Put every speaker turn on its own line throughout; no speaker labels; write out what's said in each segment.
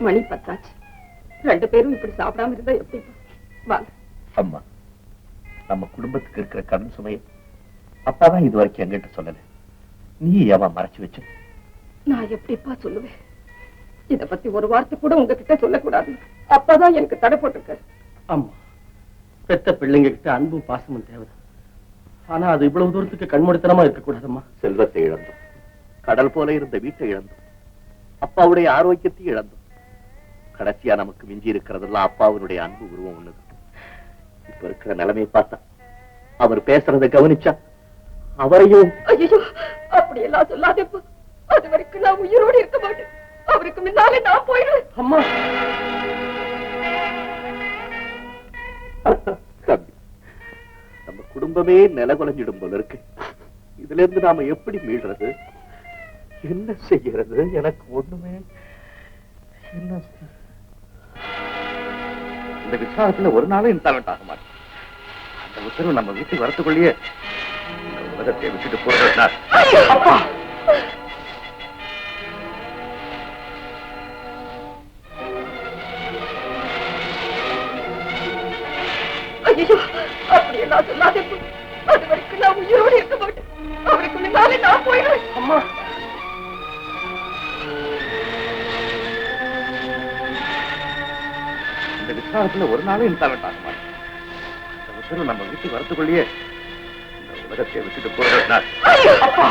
மணி 10 ஆச்சு. 2 பேரும் இப்படி சாப்பிடாம இருந்தா எப்படி? வாங்க.
அம்மா, நம்ம குடும்பத்துக்கு இருக்கிற கடன் சுமையை அப்பாதான் இது வரைக்கும் எங்கிட்ட சொல்லல. நீ ஏமா மறைச்சு வச்ச?
நான் எப்படிப்பா சொல்லுவேன்? இத பத்தி ஒரு வார்த்தை கூட உங்ககிட்ட சொல்லக்கூடாது. அப்பாதான் எனக்கு தடை போட்டிருக்காரு.
அம்மா, பெத்த பிள்ளைங்க கிட்ட அன்பும் பாசமும் தேவைதான். ஆனா அது இவ்வளவு தூரத்துக்கு கண்மூடித்தனமா இருக்கக்கூடாதம்மா.
செல்வத்தை இழந்தோம், கடல் போல இருந்த வீட்டை இழந்தோம், அப்பாவுடைய ஆரோக்கியத்தை இழந்தோம். கடைசியா நமக்கு மிஞ்சி இருக்கிறதெல்லாம் அப்பாவுடைய அன்பு உருவம் ஒண்ணுது. இப்ப இருக்கிற நிலைமையை பார்த்தா, அவர் பேசுறதை கவனிச்சா அவரையும்...
ஐயோ, அப்படி எல்லாம் சொல்லாதேப்பா. அது வரைக்கும் நான் உயிரோடு இருக்க மாட்டேன். அவருக்கு முன்னாலே நான் போயிடுவேன்.
அம்மா,
நம்ம குடும்பமே நிலகுலைஞ்சிடும் போல இருக்கு. இதுல இருந்து நாம எப்படி மீள்றது? என்ன செய்யறது? எனக்கு ஒண்ணுமே... இந்த விசாரத்துல ஒரு நாளும் இன்ஸ்டால்மெண்ட் ஆக மாட்டேன். அந்த உத்தரவு நம்ம வீட்டுக்கு வரத்துக்குள்ளேயே உலகத்தை விட்டுட்டு போறதுனா...
அப்பா, ஐயோ, அப்படி எல்லாம் சொல்லாதேப்பா. அது வரைக்கும் நான் உயிரோடு இருக்க மாட்டேன். அவருக்கு முன்னாலே நான் போயிடுவேன்.
அம்மா,
இந்த விசாரத்துல ஒரு நாளும் இன்ஸ்டால்மெண்ட் ஆக மாட்டேன். அந்த உத்தரவு நம்ம வீட்டுக்கு வரத்துக்குள்ளேயே உலகத்தை விட்டுட்டு போறதுனா...
அப்பா,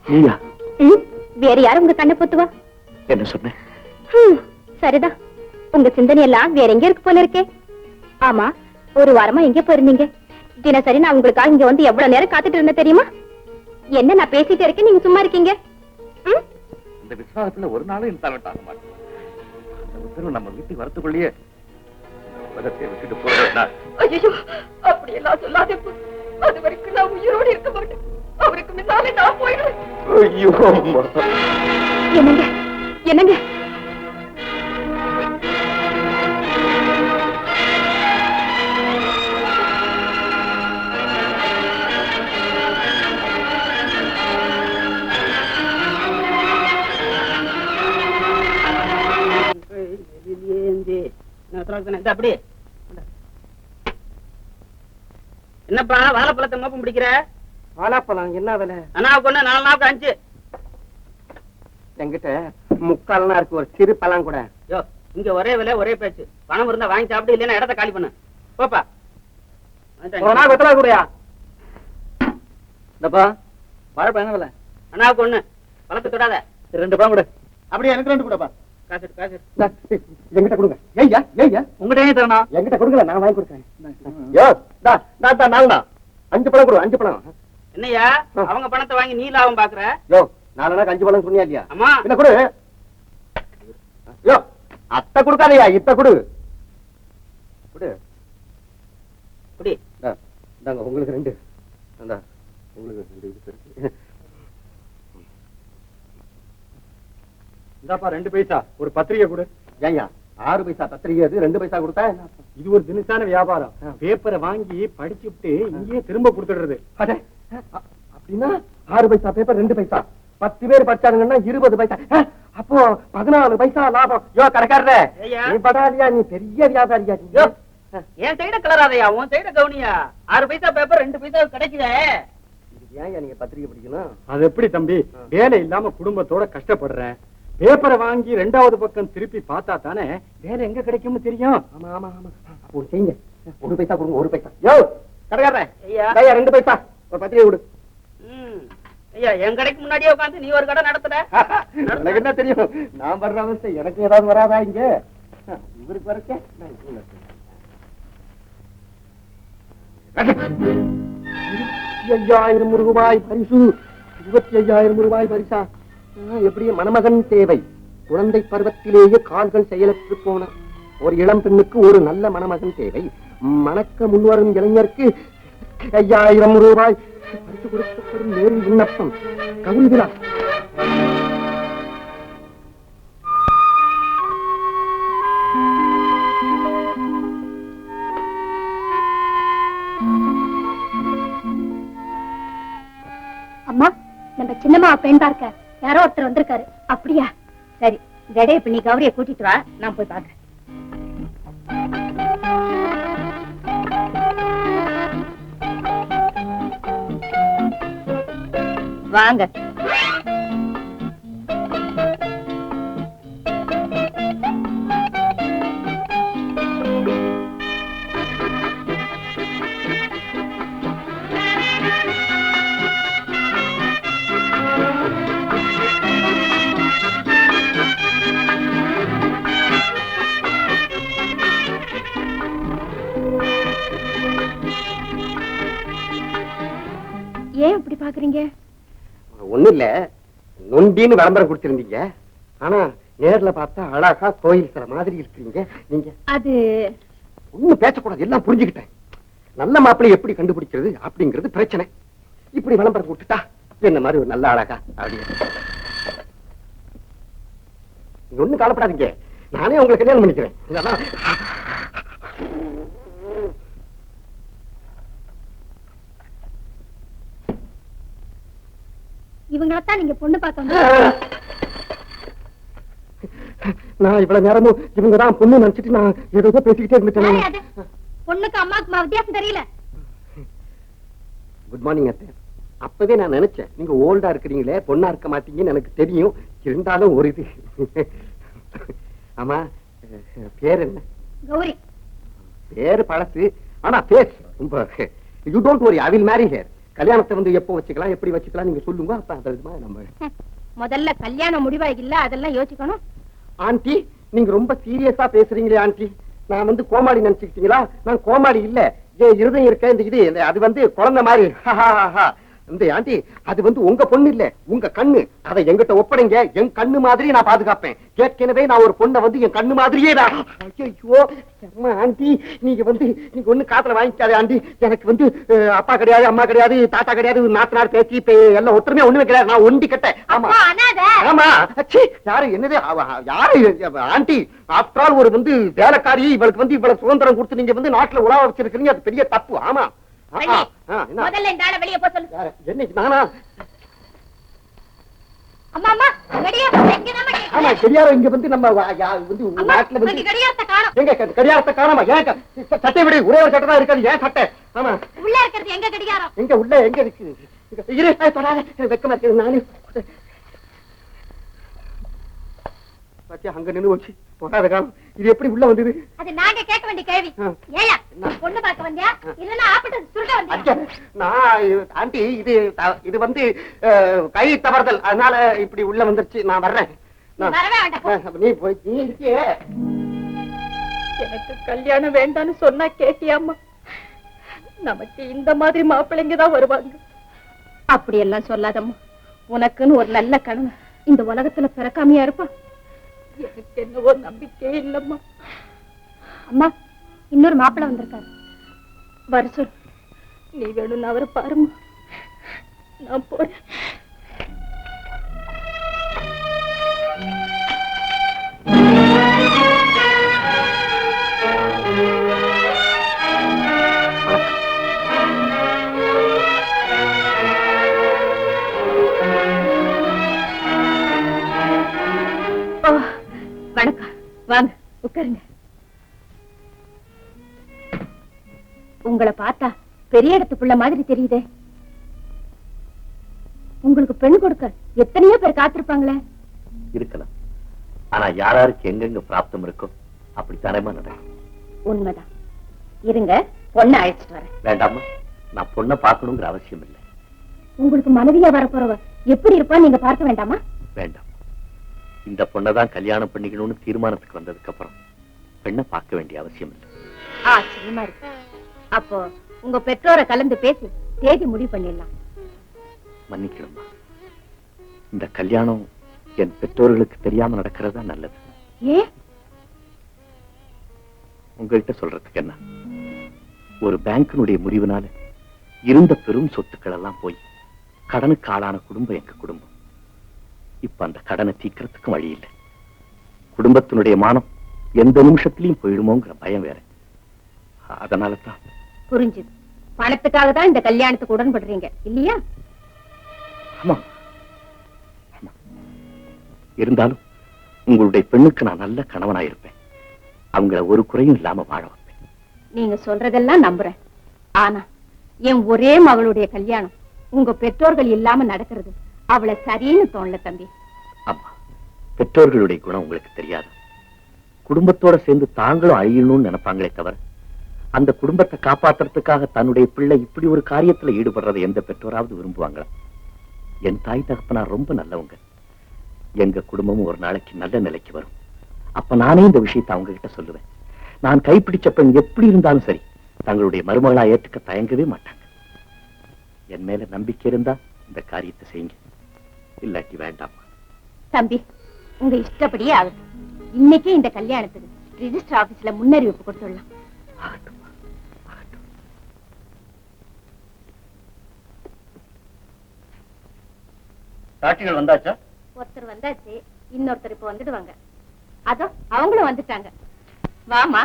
நீயா?
வேற யாரும் உங்க கண்ணை பொத்துவா?
என்ன சொன்னேன்?
சரிதான். உங்க சிந்தனை எல்லாம் வேற எங்க இருக்கு போல இருக்கே. ஆமா, ஒரு வாரமா எங்க போயிருந்தீங்க? தினசரி நான் உங்களுக்காக இங்க வந்து எவ்வளவு நேரம் காத்துட்டு இருந்தேன் தெரியுமா? என்ன நான் பேசிட்டே இருக்கேன், நீங்க சும்மா இருக்கீங்க?
இந்த விசாரத்துல ஒரு நாளும் இன்ஸ்டால்மெண்ட் ஆக மாட்டேன். அந்த உத்தரவு நம்ம வீட்டுக்கு வரத்துக்குள்ளேயே உலகத்தை விட்டுட்டு போறதுனா...
ஐயோ, அப்படி எல்லாம் சொல்லாதேப்பா. அது வரைக்கும் நான் உயிரோடு இருக்க மாட்டேன். அவருக்கு முன்னாலே நான் போயிடுவேன்.
ஐயோ அம்மா.
என்னங்க என்னங்க?
அப்படி என்னப்பா வாழைப்பழத்தை மோப்பம் பிடிக்கிற?
வாழைப்பழம் என்ன விலை?
அண்ணாவுக்கு 1, 4 நாவுக்கு 5.
என்கிட்ட முக்கால்னா இருக்கு, ஒரு சிறு பழம் கூட.
யோ, இங்க ஒரே விலை ஒரே பேச்சு. பணம் இருந்தா வாங்கி சாப்பிடு, இல்லைன்னா இடத்த காலி பண்ணு. போப்பா.
வெத்தலா கூடயா? இந்தப்பா வாழைப்பழம் என்ன விலை?
அண்ணாவுக்கு 1, பழத்தை தொடாத.
2 பழம் கூட. அப்படியே எனக்கு 2 கூடப்பா.
காசு காசு
என்கிட்ட கொடுங்க. ஏய்யா ஏய்யா,
உங்ககிட்டயே தரணும்.
என்கிட்ட கொடுக்கல, நான் வாங்கி கொடுத்தேன். யோ, நாலுண்ணா 5 பழம் கொடு, 5 பழம்.
என்னையா அவங்க பணத்தை வாங்கி நீ லாபம் பாக்குற?
யோ, 4 5 பழம் சொன்னியா இல்லையா?
அம்மா,
என்ன கொடு. யோ, அத்தை கொடுக்காதயா, இத்த கொடு. கொடு.
குடி.
இந்தாங்க உங்களுக்கு 2. இந்தா உங்களுக்கு 2 இது இருக்கு. இந்தாப்பா 2 பைசா, ஒரு பத்திரிகை கொடு. ஏய்யா 6 பைசா பத்திரிகை, அது 2 பைசா கொடுத்தா என்ன? இது ஒரு தினசான வியாபாரம். பேப்பரை வாங்கி படிச்சுட்டு இங்கேயே திரும்ப கொடுத்துடுறது. அப்படின்னா 6 பைசா பேப்பர் 2 பைசா, 10 பேர் படிச்சாங்கன்னா 20 பைசா. அப்போ 14 பைசா லாபம். யோ கடைக்காரரே, நீ படாதியா, நீ பெரிய வியாபாரியா?
என் சைட கலராதையா, உன் சைட கவுனியா. 6 பைசா பேப்பர் 2 பைசா கிடைக்குதே.
ஏன் நீங்க பத்திரிகை படிக்கணும்? அது எப்படி தம்பி, வேலை இல்லாம குடும்பத்தோட கஷ்டப்படுறேன். பேப்பரை வாங்கி 2வது பக்கம் திருப்பி பார்த்தா தானே வேலை எங்க கிடைக்கும்னு தெரியும். ஆமா ஆமா ஆமா. அப்போ செய்யுங்க, 1 பைசா கொடுங்க, 1 பைசா. யோ கடைக்காரரே, ஐயா 2 பைசா ஒரு பத்திரிகை கொடு.
ஐயா, என் கடைக்கு முன்னாடியே உட்காந்து நீ ஒரு கடை நடத்துற.
எனக்கு என்ன தெரியும், நான் வர்ற அவஸ்தை எனக்கு ஏதாவது வராதா? இங்க இவருக்கு வரக்கே 25,000 ரூபாய் பரிசு. 25,000 ரூபாய் பரிசா? எப்படி மணமகன் தேவை. குழந்தை பருவத்திலேயே கால்கள் செயலற்று போன ஒரு இளம் பெண்ணுக்கு ஒரு நல்ல மணமகன் தேவை. மணக்க முன்வரும் இளைஞருக்கு 5,000 ரூபாய் பரிசு கொடுக்கப்படும் நேரில் விண்ணப்பம். கவுல் விழா.
சின்னம்மா பெண் பார்க்க யாரோ ஒருத்தர் வந்திருக்காரு. அப்படியா? சரி, ஜடைய இப்ப நீ கௌரிய கூட்டிட்டு வா, நான் போய் பாக்குறேன். வாங்க. ஏன் இப்படி பாக்குறீங்க?
ஒண்ணு இல்ல, நொண்டின்னு விளம்பரம் கொடுத்திருந்தீங்க. ஆனா நேர்ல பார்த்தா அழகா கோயில் சில மாதிரி இருக்கிறீங்க நீங்க.
அது
ஒண்ணு பேசக்கூடாது, எல்லாம் புரிஞ்சுக்கிட்டேன். நல்ல மாப்பிள்ளை எப்படி கண்டுபிடிக்கிறது அப்படிங்கிறது பிரச்சனை. இப்படி விளம்பரம் கொடுத்துட்டா என்ன மாதிரி ஒரு நல்ல அழகா அப்படி. நீங்க ஒண்ணு கவலைப்படாதீங்க, நானே உங்களுக்கு கல்யாணம் பண்ணிக்கிறேன். இதெல்லாம்
இவங்களத்தான் நீங்க பொண்ணு பார்க்க.
நான் இவ்வளவு நேரமும் இவங்கதான் பொண்ணு நினைச்சிட்டு நான் ஏதோ பேசிக்கிட்டே இருந்துட்டேன்.
பொண்ணுக்கு அம்மாவுக்கு வித்தியாசம் தெரியல.
குட் மார்னிங் அத்தை. அப்பவே நான் நினைச்சேன் நீங்க ஓல்டா இருக்கிறீங்களே, பொண்ணா இருக்க மாட்டீங்கன்னு எனக்கு தெரியும். இருந்தாலும் ஒரு இது. ஆமா, பேர் என்ன?
கௌரி.
பேரு பழசு, ஆனா பேஸ் ரொம்ப. You don't worry, I will Mary here. கல்யாணத்தை வந்து எப்போ வச்சுக்கலாம், எப்படி வச்சுக்கலாம் நீங்க சொல்லுங்க. அப்ப அந்த நம்ம
முதல்ல கல்யாணம் முடிவா இல்ல, அதெல்லாம் யோசிக்கணும்.
ஆண்டி, நீங்க ரொம்ப சீரியஸா பேசுறீங்களே ஆண்டி. நான் வந்து கோமாளி நினைச்சுக்கிட்டீங்களா? நான் கோமாளி இல்ல, இருதயம் இருக்க இந்த இது அது வந்து குழந்தை மாதிரி. இந்த ஆண்டி, அது வந்து உங்க பொண்ணு இல்ல, உங்க கண்ணு. அதை எங்கிட்ட ஒப்படைங்க, என் கண்ணு மாதிரி நான் பாதுகாப்பேன். ஏற்கனவே நான் ஒரு பொண்ணை வந்து என் கண்ணு மாதிரியே தான். ஐயோ ஆண்டி, நீங்க வந்து நீங்க ஒண்ணு காத்துல வாங்கிக்காதே ஆண்டி. எனக்கு வந்து அப்பா கிடையாது, அம்மா கிடையாது, தாத்தா கிடையாது, நாத்தனார் பேச்சு எல்லாம் ஒற்றுமையா ஒண்ணுமே கிடையாது. நான் ஒண்டி கட்டேன். ஆமா ஆமா. யாரு என்னது யாரு ஆண்டி? ஆஃப்டர் ஆல் ஒரு வந்து வேலைக்காரி, இவளுக்கு வந்து இவ்வளவு சுதந்திரம் கொடுத்து நீங்க வந்து நாட்டுல உலக வச்சிருக்கீங்க. அது பெரிய தப்பு. ஆமா,
முதல்ல இந்த ஆளை வெளியே போக சொல்லு.
என்னைக்கு நானா?
அம்மா அம்மா,
ஆமா, கடியாரம் இங்க வந்து நம்ம வந்து நாட்டுல வந்து எங்க கடியாரத்தை காணாமா? ஏன் சட்டை விட ஒரே ஒரு சட்டை தான் இருக்காது. ஏன் சட்டை? ஆமா,
உள்ள இருக்கிறது எங்க கடிகாரம்?
எங்க உள்ள எங்க இருக்கு? வெக்கமா இருக்கு. நானே பாத்தியா, அங்க நின்று வச்சு தொடாத காலம். இது எப்படி உள்ள வந்தது?
அது நாங்க கேட்க வேண்டிய கேள்வி. ஏயா பொண்ணு பார்க்க வந்தியா இல்லன்னா ஆப்பிட்டு சுருட்ட வந்தியா?
நான் ஆண்டி, இது வந்து கை தவறுதல், அதனால இப்படி உள்ள வந்துருச்சு. நான் வர்றேன்.
வரவே வேண்டாம்.
நீ போய் நீ இருக்கியே.
எனக்கு கல்யாணம் வேண்டான்னு சொன்னா கேட்டியாம்மா? நமக்கு இந்த மாதிரி மாப்பிள்ளைங்க தான் வருவாங்க.
அப்படி எல்லாம் சொல்லாதம்மா. உனக்குன்னு ஒரு நல்ல கணவன் இந்த உலகத்துல பிறக்காமையா இருப்பா?
எனக்கு என்னவோ நம்பிக்கையே இல்லம்மா.
அம்மா, இன்னொரு மாப்பிள்ளை வந்திருக்காரு.
வர சொல். நீ வேணும்னு அவரை பாருமா. நான் போறேன்.
வணக்கம். வாங்க உட்காருங்க. உங்களை பார்த்தா பெரிய இடத்து புள்ள மாதிரி தெரியுதே. உங்களுக்கு பெண் கொடுக்க எத்தனையோ பேர் காத்திருப்பாங்களே.
இருக்கலாம், ஆனா யாராருக்கு எங்கெங்க பிராப்தம் இருக்கும் அப்படித்தானேமா நடக்கும்.
உண்மைதான். இருங்க, பொண்ணை அழைச்சிட்டு வரேன்.
வேண்டாமா, நான் பொண்ணை பார்க்கணுங்கிற அவசியம் இல்லை.
உங்களுக்கு மனைவியா வரப்போறவ எப்படி இருப்பா நீங்க பார்க்க வேண்டாமா?
வேண்டாம். இந்த பொண்ணதான் கல்யாணம் பண்ணிக்கணும்னு தீர்மானத்துக்கு வந்ததுக்கு அப்புறம் பெண்ணை பார்க்க வேண்டிய அவசியம் இல்லை.
ஆச்சரியமா இருக்கு. அப்போ உங்க பெற்றோரை கலந்து பேசி தேதி முடிவு பண்ணிடலாம்.
மன்னிக்கணுமா, இந்த கல்யாணம் என் பெற்றோர்களுக்கு தெரியாம நடக்கிறதா நல்லது.
ஏன்?
உங்கள்கிட்ட சொல்றதுக்கு என்ன, ஒரு பேங்கினுடைய முடிவுனால இருந்த பெரும் சொத்துக்கள் எல்லாம் போய் கடனுக்கு ஆளான குடும்பம் எங்க குடும்பம். இப்ப அந்த கடனை தீக்கிறதுக்கும் வழி இல்லை. குடும்பத்தினுடைய மானம் எந்த நிமிஷத்திலையும் போயிடுமோங்கிற பயம் வேற. அதனாலதான்.
புரிஞ்சுது. பணத்துக்காக தான் இந்த கல்யாணத்துக்கு உடன்படுறீங்க இல்லையா?
ஆமா, இருந்தாலும் உங்களுடைய பெண்ணுக்கு நான் நல்ல கணவனாயிருப்பேன். அவங்கள ஒரு குறையும் இல்லாம வாழ வைப்பேன்.
நீங்க சொல்றதெல்லாம் நம்புறேன். ஆனா என் ஒரே மகளுடைய கல்யாணம் உங்க பெற்றோர்கள் இல்லாம நடக்கிறது அவளை சரின்னு தோணல தம்பி.
அம்மா, பெற்றோர்களுடைய குணம் உங்களுக்கு தெரியாது. குடும்பத்தோட சேர்ந்து தாங்களும் அழியணும்னு நினைப்பாங்களே தவிர அந்த குடும்பத்தை காப்பாத்துறதுக்காக தன்னுடைய பிள்ளை இப்படி ஒரு காரியத்துல ஈடுபடுறதை எந்த பெற்றோராவது விரும்புவாங்களா? என் தாய் தகப்பனார் ரொம்ப நல்லவங்க. எங்க குடும்பமும் ஒரு நாளைக்கு நல்ல நிலைக்கு வரும். அப்ப நானே இந்த விஷயத்தை அவங்க கிட்ட சொல்லுவேன். நான் கைப்பிடிச்ச பெண் எப்படி இருந்தாலும் சரி தங்களுடைய மருமகளா ஏற்றுக்க தயங்கவே மாட்டாங்க. என் மேல நம்பிக்கை இருந்தா இந்த காரியத்தை செய்யுங்க, இல்லாட்டி வேண்டாம்.
தம்பி, உங்க இஷ்டப்படியே ஆகுது. இன்னைக்கே இந்த கல்யாணத்துக்கு ரிஜிஸ்டர் ஆபீஸ்ல முன்னறிவிப்பு கொடுத்துடலாம்.
சாட்சிகள் வந்தாச்சா?
ஒருத்தர் வந்தாச்சு, இன்னொருத்தர் இப்ப வந்துடுவாங்க. அதோ அவங்களும் வந்துட்டாங்க. வாமா.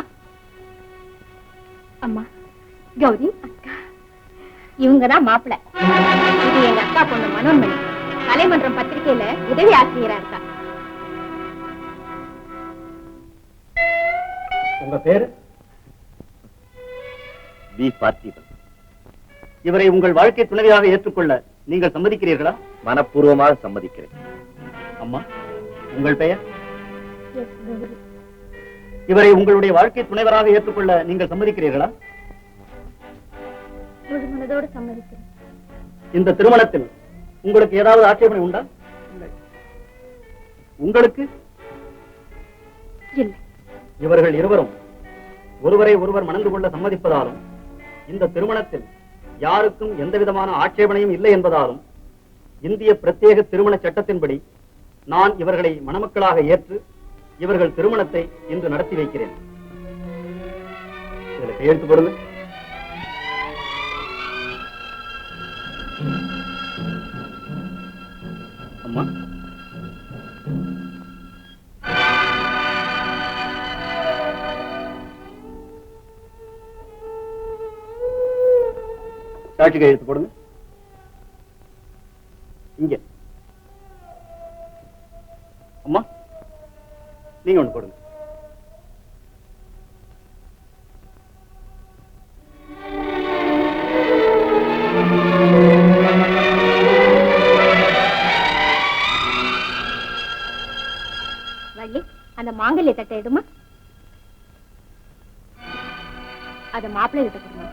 அம்மா, கௌரி அக்கா, இவங்கதான் மாப்பிள்ளை. இது எங்க அக்கா பொண்ணு மனோன்மணி. கலைமன்றம் பத்திரிகையில உதவி ஆசிரியரா இருக்கா.
உங்க பேரு?
வி. பார்த்திபன்.
இவரை உங்கள் வாழ்க்கை துணைவியாக ஏற்றுக்கொள்ள நீங்கள் சம்மதிக்கிறீர்களா?
மனப்பூர்வமாக சம்மதிக்கிறேன்.
அம்மா, உங்கள் பெயர்? இவரை உங்களுடைய வாழ்க்கை துணைவராக ஏற்றுக்கொள்ள நீங்கள் சம்மதிக்கிறீர்களா?
முழு மனதோடு சம்மதிக்கிறேன்.
இந்த திருமணத்தில் உங்களுக்கு ஏதாவது ஆட்சேபனை உண்டா? உங்களுக்கு?
இல்லை.
இவர்கள் இருவரும் ஒருவரை ஒருவர் மணந்து கொள்ள சம்மதிப்பதாலும் இந்த திருமணத்தில் யாருக்கும் எந்த விதமான ஆட்சேபனையும் இல்லை என்பதாலும் இந்திய பிரத்யேக திருமண சட்டத்தின்படி நான் இவர்களை மணமக்களாக ஏற்று இவர்கள் திருமணத்தை இன்று நடத்தி வைக்கிறேன். இதில் கையெழுத்து போடுங்க. அம்மா, சாட்சி கையெழுத்து போடுங்க. இங்க. அம்மா, நீங்க ஒண்ணு போடுங்க.
வள்ளி, அந்த மாங்கல்ய தட்டை எடுமா. அத மாப்பிள்ளை கிட்ட கொடுங்க.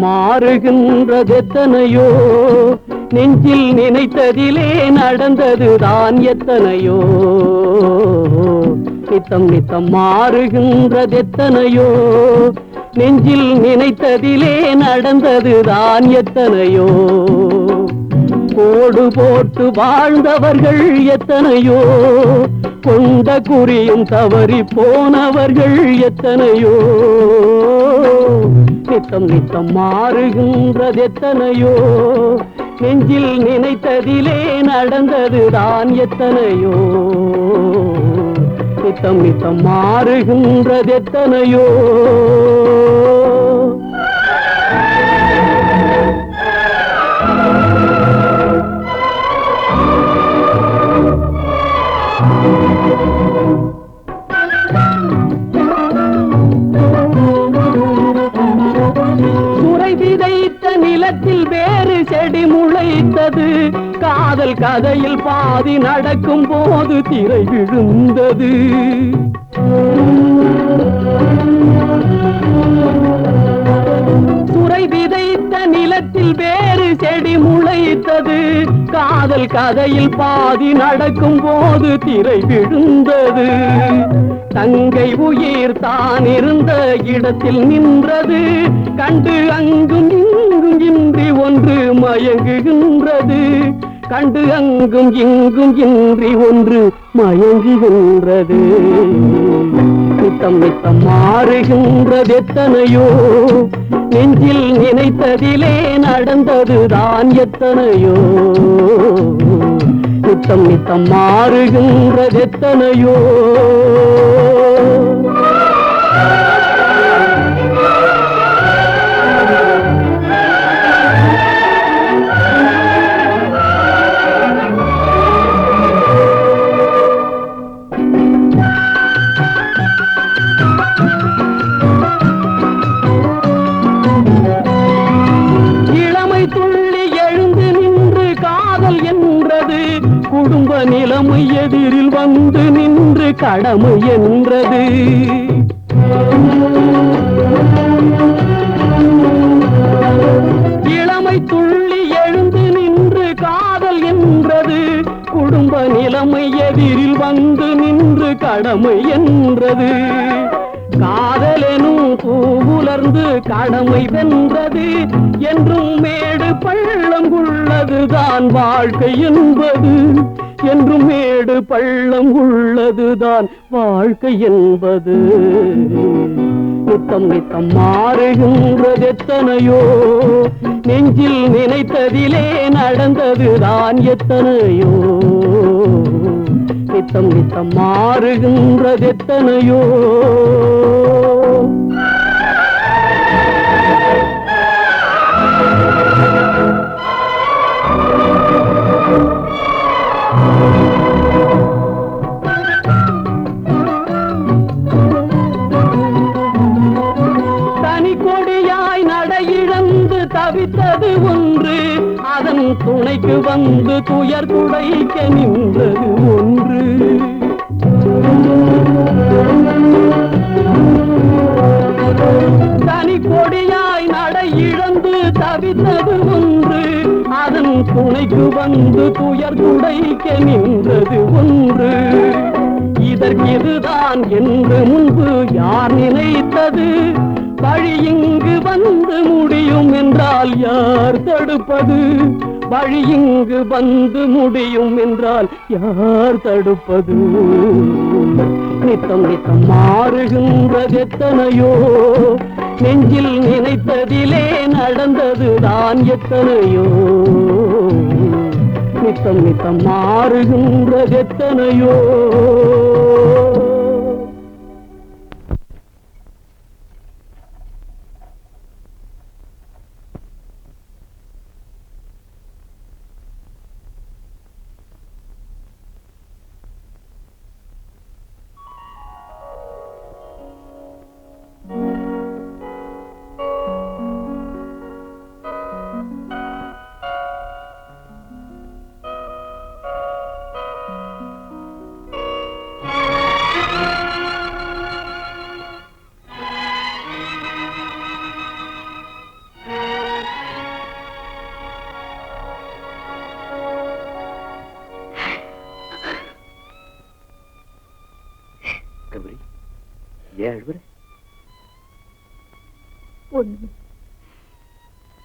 மாறுகின்றதெத்தனையோ, நெஞ்சில் நினைத்ததிலே நடந்ததுதான் எத்தனையோ. நித்தம் நித்தம் மாறுகின்றதெத்தனையோ, நெஞ்சில் நினைத்ததிலே நடந்ததுதான் எத்தனையோ. கோடு போட்டு வாழ்ந்தவர்கள் எத்தனையோ, கொண்ட குறியும் தவறி போனவர்கள் எத்தனையோ. நித்தம் நித்தம் மாறுகின்றதெத்தனையோ, நெஞ்சில் நினைத்ததிலே நடந்ததுதான் எத்தனையோ. நித்தம் நித்தம் மாறுகின்றதெத்தனையோ. சுரை விதைத்த நிலத்தில் வேறு செடி முளைத்தது, காதல் கதையில் பாதி நடக்கும் போது திரை விழுந்தது. சுரை விதைத்த நிலத்தில் வேறு
செடி முளைத்தது, காதல் கதையில் பாதி நடக்கும் போது திரை விழுந்தது. தங்கை உயிர் தான் இருந்த இடத்தில் நின்றது, கண்டு அங்கும் இங்கும் இன்றி ஒன்று மயங்குகின்றது, கண்டு அங்கும் இங்கும் இன்றி ஒன்று மயங்குகின்றது. நித்தம் நித்தம் மாறுகின்றது எத்தனையோ, நெஞ்சில் நினைத்ததிலே நடந்ததுதான் எத்தனையோ. நித்தம் நித்தம் மாறுகின்றது எத்தனையோ. குடும்ப நிலைமை எதிரில் வந்து நின்று கடமை என்றது. இளமை துள்ளி எழுந்து நின்று காதல் என்றது, குடும்ப நிலைமை எதிரில் வந்து நின்று கடமை என்றது. காதலெனும் பூவுலர்ந்து கடமை வென்றது, என்றும் மேடு பள்ளம் உள்ளதுதான் வாழ்க்கை என்பது, என்றும் மேடு பள்ளம் உள்ளதுதான் வாழ்க்கை என்பது. நித்தம் நித்தம் மாறுகின்றது எத்தனையோ, நெஞ்சில் நினைத்ததிலே நடந்ததுதான் எத்தனையோ. நித்தம் நித்தம் மாறுகின்றது எத்தனையோ. தனி கொடியாய் நடையிழந்து தவித்தது ஒன்று, அதன் துணைக்கு வந்து துயர் துடைக்க நின்றது ஒன்று. தனி கொடியாய் நடையிழந்து தவித்தது ஒன்று, அதன் துணைக்கு வந்து துயர் துடைக்க நின்றது ஒன்று. இதற்கிதுதான் என்று முன்பு யார் நினைத்தது, வழி இங்கு வந்து முடியும் என்றால் யார் தடுப்பது, வழி இங்கு வந்து முடியும் என்றால் யார் தடுப்பது. நித்தம் நித்தம் மாறுகின்றது எத்தனையோ, நெஞ்சில் நினைத்ததிலே நடந்ததுதான் எத்தனையோ. நித்தம் நித்தம் மாறுகின்றது எத்தனையோ.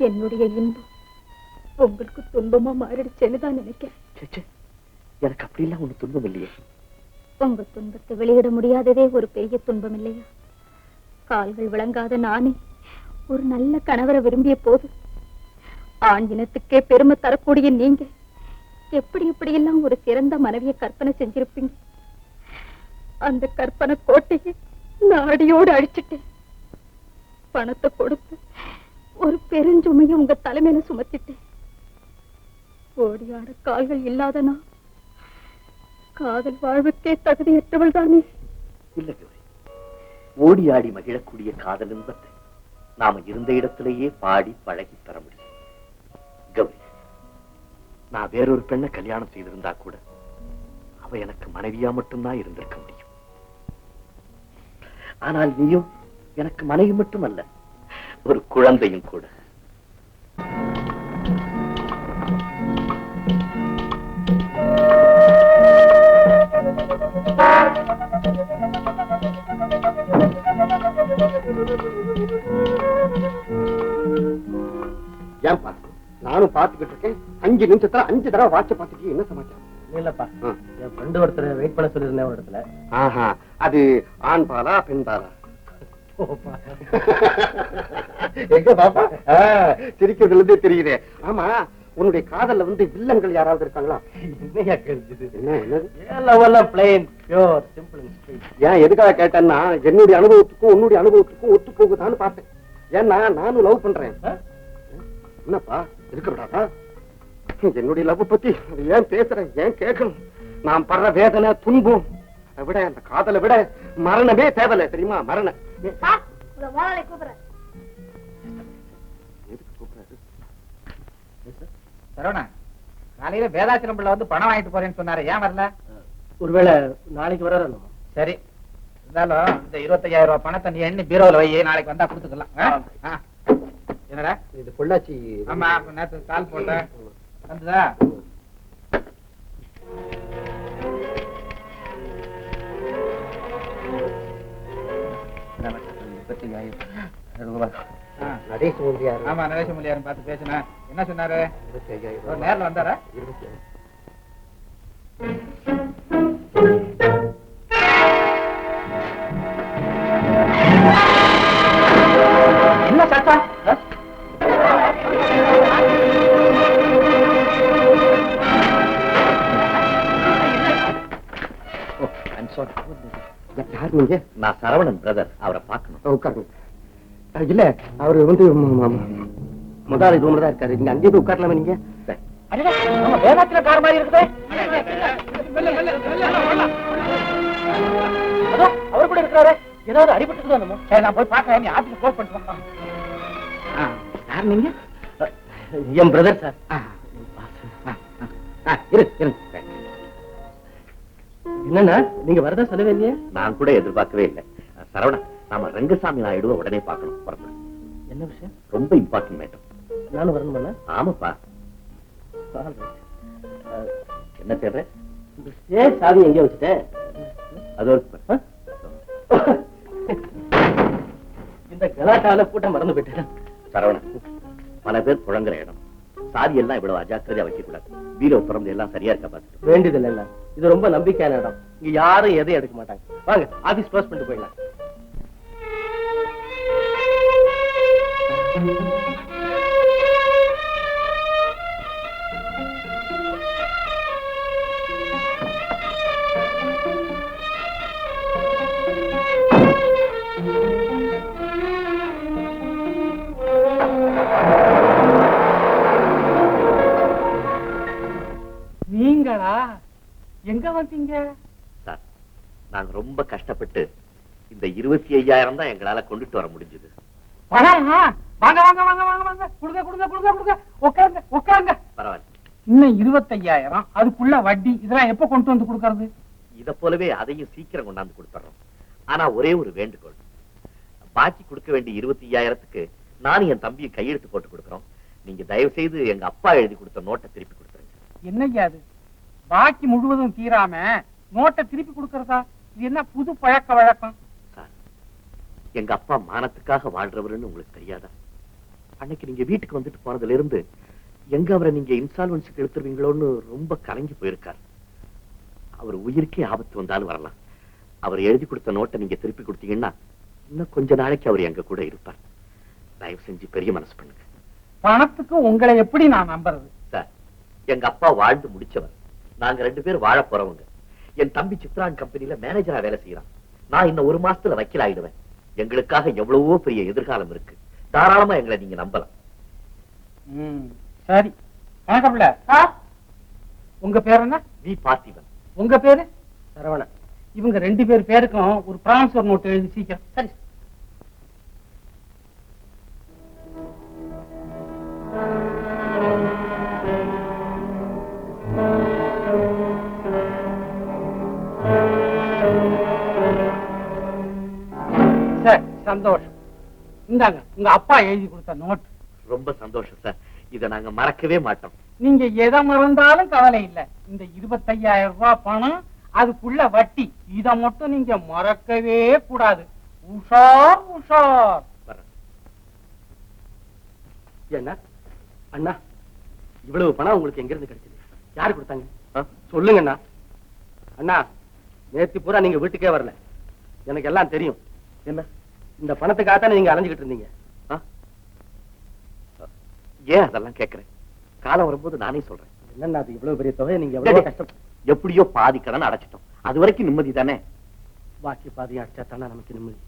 என்னுடைய இன்பம் உங்களுக்கு துன்பமா மாறிடுச்சேன்னு தான் நினைக்கிறேன்.
எனக்கு அப்படி எல்லாம் ஒண்ணு துன்பம் இல்லையே.
உங்க துன்பத்தை வெளியிட முடியாததே ஒரு பெரிய துன்பம் இல்லையா? கால்கள் விளங்காத நானே ஒரு நல்ல கணவரை விரும்பிய போது ஆண் இனத்துக்கே பெருமை தரக்கூடிய நீங்க எப்படி எப்படியெல்லாம் ஒரு சிறந்த மனைவியை கற்பனை செஞ்சிருப்பீங்க. அந்த கற்பனை கோட்டையை நாடியோடு அழிச்சிட்டேன். பணத்தை கொடுத்து ஒரு பெருஞ்சுமையை உங்க தலைமையில சுமத்திட்டேன். ஓடியாட கால்கள் இல்லாதனா காதல் வாழ்வுக்கே தகுதியற்றவள் தானே?
இல்ல கௌரி, ஓடி ஆடி மகிழக்கூடிய காதல் இன்பத்தை நாம இருந்த இடத்திலேயே பாடி பழகி தர முடியும். கௌரி, நான் வேறொரு பெண்ணை கல்யாணம் செய்திருந்தா கூட அவ எனக்கு மனைவியா மட்டும்தான் இருந்திருக்க முடியும். ஆனால் நீயும் எனக்கு மனைவி மட்டுமல்ல, ஒரு குழந்தையும் கூட.
5 நிமிஷத்துல 5 தடவை வாட்ச பார்த்துட்டு என்ன சமாச்சாரம்?
இல்லப்பா, என் ஃப்ரெண்டு ஒருத்தர் வெயிட் பண்ண சொல்லியிருந்தேன் ஒரு இடத்துல.
ஆஹா, அது ஆண் பாலா பெண் பாலா? எங்க பாப்பா சிரிக்கிறதுல தெரியுதே. ஆமா, உன்னுடைய காதல்ல வில்லன்கள் யாராவது இருக்காங்களா?
என்னையா கேள்வி?
என்ன
plane pure simple and straight.
ஏன் எதுக்காக கேட்டேன்னா, என்னுடைய அனுபவத்துக்கும் உன்னுடைய அனுபவத்துக்கும் ஒத்து போகுதான்னு பார்த்தேன். ஏன்னா நானும் லவ் பண்றேன். என்னப்பா இருக்கக்கூடாதா? என்னுடைய லவ் பத்தி ஏன் பேசுறேன், ஏன் கேட்கணும்? நான் படுற வேதனை துன்பம் அதை விட, அந்த காதலை விட மரணமே தேவையில்லை தெரியுமா? மரணம்.
சரவணா, காலையில வேதாச்சலம் பிள்ளை வந்து பணம் வாங்கிட்டு போறேன்னு சொன்னாரு, ஏன் வரல?
ஒருவேளை நாளைக்கு வர
சரி, இருந்தாலும் இந்த 25,000 ரூபாய் பணத்தை நீ எண்ணி பீரோல வை, நாளைக்கு வந்தா கொடுத்துக்கலாம். என்னடா
இது பொள்ளாச்சி?
ஆமா, நேத்து கால் போட்டேன், வந்துதா?
நடேச மொழியாரு.
ஆமா, நடேச மொழியாரும் பார்த்து பேசினா என்ன சொன்னாரு? நேர்ல வந்தாரா? என்ன சத்தம்?
யாரு நீங்க?
நான் சரவணன் பிரதர், அவரை பார்க்கணும்.
உட்காருங்க. இல்ல, அவரு முதலாளி ரூம்ல தான் இருக்காரு. நீங்க அங்கேயே போய் உட்காரலாமா? நீங்க
வேதாத்திர கார் மாதிரி இருக்குது. அவர் கூட இருக்கிறாரு. ஏதாவது அடிபட்டு நம்ம. சரி, நான் போய் பார்க்க. நீ ஆபீஸ் க்ளோஸ் பண்ணிட்டு வா. யார் நீங்க?
என் பிரதர் சார். என்னன்னா நீங்க வரதா சொல்லவே இல்லையே?
நான் கூட எதிர்பார்க்கவே இல்லை. சரவணா, நாம ரங்கசாமி நாயுடுவை உடனே பார்க்கணும். புறப்படும்.
என்ன விஷயம்?
ரொம்ப இம்பார்ட்டன்ட் மேட்டர்.
நானும் வரணுமா?
ஆமாப்பா. என்ன தேவை?
சாவி எங்க வச்சுட்டேன்?
அது
இந்த கலாட்டால கூட்ட மறந்து போயிட்டேன்.
சரவணா, பல பேர் புழங்குற இடம். சாதி எல்லாம் இவ்வளவு அஜாக்கிரதையா வைக்க கூடாது. பீரோ திறந்து எல்லாம் சரியா இருக்க பார்த்துட்டு.
வேண்டியதில்லை இல்ல, இது ரொம்ப நம்பிக்கையான இடம். இங்க யாரும் எதையும் எடுக்க மாட்டாங்க. வாங்க, ஆபீஸ் க்ளோஸ் பண்ணிட்டு போயிடலாம்.
நீங்களா? எங்க வந்தீங்க?
சார், நாங்க ரொம்ப கஷ்டப்பட்டு இந்த 25,000 தான் எங்களால கொண்டுட்டு வர முடிஞ்சது.
வாங்க வாங்க வாங்க வாங்க வாங்க, கொடுங்க கொடுங்க கொடுங்க கொடுங்க. உட்காருங்க உட்காருங்க.
பரவாயில்ல.
இன்னும் 25,000, அதுக்குள்ள வட்டி, இதெல்லாம் எப்ப கொண்டு வந்து கொடுக்கறது?
இத போலவே அதையும் சீக்கிரம் கொண்டாந்து கொடுத்துறோம். ஆனா ஒரே ஒரு வேண்டுகோள், பாக்கி கொடுக்க வேண்டிய 25,000க்கு நானும் என் தம்பியும் கையெழுத்து போட்டு கொடுக்கறோம். நீங்க தயவு செய்து எங்க அப்பா எழுதி கொடுத்த நோட்டை திருப்பி கொடுத்துருங்க.
என்னையா அது? பாக்கி முழுவதும் தீராம நோட்டை திருப்பி கொடுக்கறதா? இது என்ன புது பழக்க வழக்கம்?
சார், எங்க அப்பா மானத்துக்காக வாழ்றவருன்னு உங்களுக்கு தெரியாதா? அன்னைக்கு நீங்க வீட்டுக்கு வந்துட்டு போனதுல இருந்து எங்க அவரை நீங்க இன்சால்வன்ஸுக்கு எடுத்துருவீங்களோன்னு ரொம்ப கலங்கி போயிருக்கார். அவர் உயிருக்கே ஆபத்து வந்தாலும் வரலாம். அவர் எழுதி கொடுத்த நோட்டை நீங்க திருப்பி கொடுத்தீங்கன்னா இன்னும் கொஞ்ச நாளைக்கு அவர் எங்க கூட இருப்பார். தயவு செஞ்சு பெரிய மனசு பண்ணுங்க.
பணத்துக்கு உங்களை எப்படி நான் நம்புறது?
சார், எங்க அப்பா வாழ்ந்து முடிச்சவர். நாங்க 2 பேரும் வாழ போறவங்க. என் தம்பி சித்ரான் கம்பெனில மேனேஜரா வேலை செய்யறான். நான் இன்னும் 1 மாசத்துல வக்கீல் ஆயிடுவேன். எங்களுக்காக எவ்வளவோ பெரிய எதிர்காலம் இருக்கு. தாராளமா எங்களை நீங்க நம்பலாம்.
சரி, கணக்கப்பிள்ள, உங்க பேர் என்ன?
வி பார்த்திபன்.
உங்க பேரு?
சரவணன்.
இவங்க 2 பேர் பேருக்கும் ஒரு டிரான்ஸ்பர் நோட் எழுதி சீக்கிரம். சரி. சரி, சந்தோஷம். இந்தாங்க உங்க அப்பா எழுதி கொடுத்த நோட்.
ரொம்ப சந்தோஷம் சார். இதை நாங்க மறக்கவே மாட்டோம்.
நீங்க எதை மறந்தாலும் கவலை இல்ல. இந்த 25,000 ரூபாய் பணம், அதுக்குள்ள வட்டி, இத மட்டும் நீங்க மறக்கவே கூடாது. உஷார் உஷார்.
என்ன அண்ணா,
இவ்வளவு பணம் உங்களுக்கு எங்க இருந்து கிடைச்சது? யாரு கொடுத்தாங்க? சொல்லுங்க அண்ணா. அண்ணா, நேத்து பூரா நீங்க வீட்டுக்கே வரல, எனக்கு எல்லாம் தெரியும்.
என்ன
இந்த பணத்துக்காக தான் நீங்க அலைஞ்சுக்கிட்டு இருந்தீங்க.
ஏன் அதெல்லாம் கேட்கிறேன்? காலம் வரும்போது நானே சொல்றேன்.
என்னன்னா அது இவ்வளவு பெரிய தொகையை நீங்க எவ்வளவு கஷ்டம்.
எப்படியோ பாதி கடன் அடைச்சிட்டோம், அது வரைக்கும் நிம்மதி தானே.
பாக்கி பாதி அடிச்சா தானே நமக்கு நிம்மதி.